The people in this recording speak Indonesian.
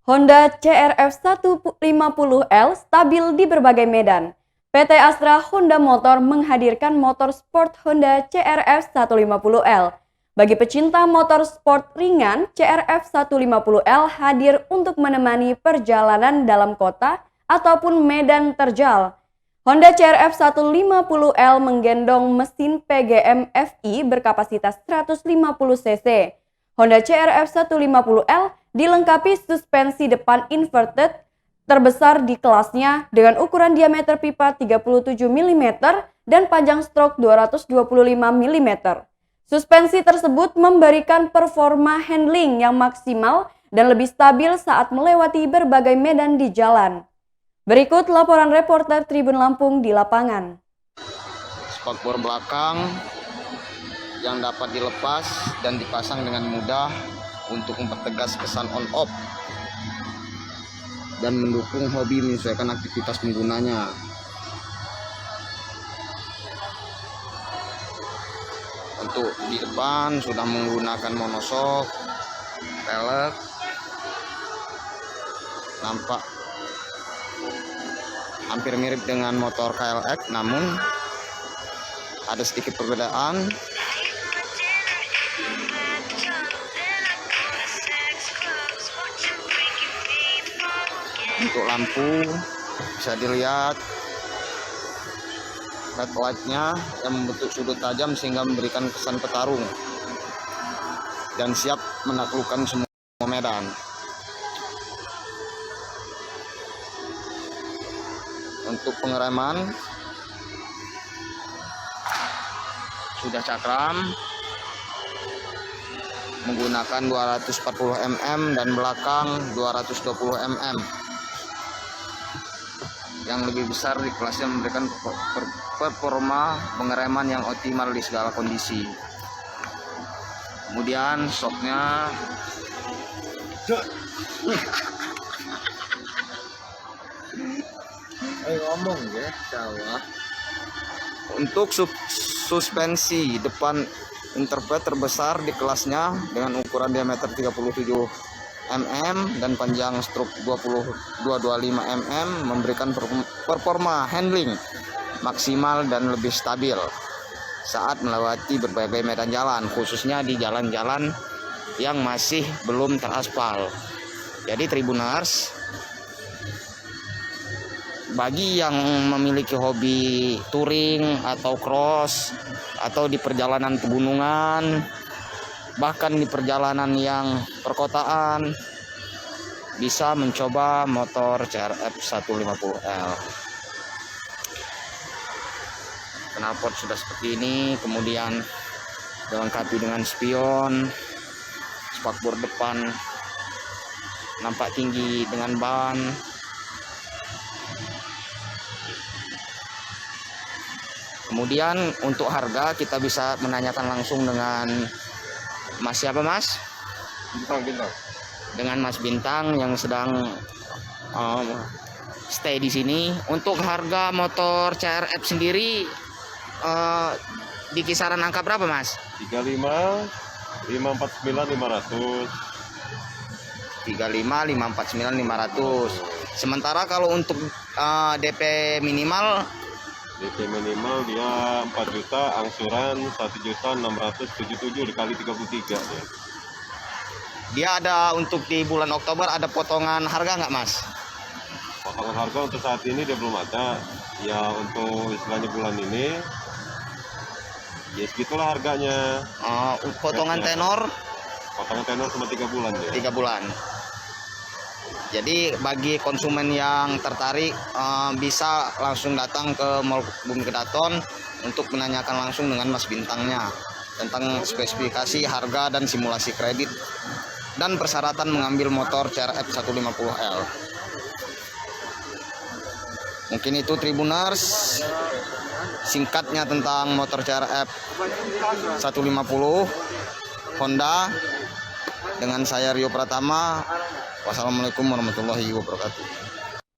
Honda CRF 150L stabil di berbagai medan. PT Astra Honda Motor menghadirkan motor sport Honda CRF 150L. Bagi pecinta motor sport ringan, CRF 150L hadir untuk menemani perjalanan dalam kota ataupun medan terjal. Honda CRF 150L menggendong mesin PGM FI berkapasitas 150 cc. Honda CRF 150L dilengkapi suspensi depan inverted terbesar di kelasnya dengan ukuran diameter pipa 37 mm dan panjang stroke 225 mm. Suspensi tersebut memberikan performa handling yang maksimal dan lebih stabil saat melewati berbagai medan di jalan. Berikut laporan reporter Tribun Lampung di lapangan. Spakbor belakang yang dapat dilepas dan dipasang dengan mudah untuk mempertegas kesan on-off dan mendukung hobi menyesuaikan aktivitas penggunanya. Untuk di depan sudah menggunakan monoshock, pelek, nampak hampir mirip dengan motor KLX, namun ada sedikit perbedaan. Untuk lampu bisa dilihat red light-nya yang membentuk sudut tajam sehingga memberikan kesan petarung dan siap menaklukkan semua medan. Untuk pengereman sudah cakram menggunakan 240 mm dan belakang 220 mm. Yang lebih besar di kelasnya memberikan performa pengereman yang optimal di segala kondisi. Kemudian shocknya ngomong ya, salah. Untuk suspensi depan interpret terbesar di kelasnya dengan ukuran diameter 37 mm dan panjang stroke 225 mm memberikan performa handling maksimal dan lebih stabil saat melewati berbagai medan jalan, khususnya di jalan-jalan yang masih belum teraspal. Jadi Tribuners, bagi yang memiliki hobi touring atau cross atau di perjalanan pegunungan, bahkan di perjalanan yang perkotaan, bisa mencoba motor CRF 150L. Knalpot sudah seperti ini, kemudian dilengkapi dengan spion, spakbor depan nampak tinggi dengan ban. Kemudian untuk harga kita bisa menanyakan langsung dengan Mas siapa Mas? Bintang. Dengan Mas Bintang yang sedang stay di sini. Untuk harga motor CRF sendiri di kisaran angka berapa Mas? 35, 549, 500. 35, 549, 500. Sementara kalau untuk DP minimal dia 4 juta, angsuran 1.677 dikali 33 ya. Dia ada untuk di bulan Oktober ada potongan harga nggak Mas? Potongan harga untuk saat ini dia belum ada. Ya untuk istilahnya bulan ini ya segitulah harganya. Potongan ya, tenor? Potongan tenor cuma 3 bulan ya. 3 bulan. Jadi bagi konsumen yang tertarik bisa langsung datang ke Mall Bumi Kedaton untuk menanyakan langsung dengan Mas Bintangnya tentang spesifikasi, harga, dan simulasi kredit dan persyaratan mengambil motor CRF 150L. Mungkin itu Tribuners singkatnya tentang motor CRF 150 Honda dengan saya Rio Pratama. Wassalamualaikum warahmatullahi wabarakatuh.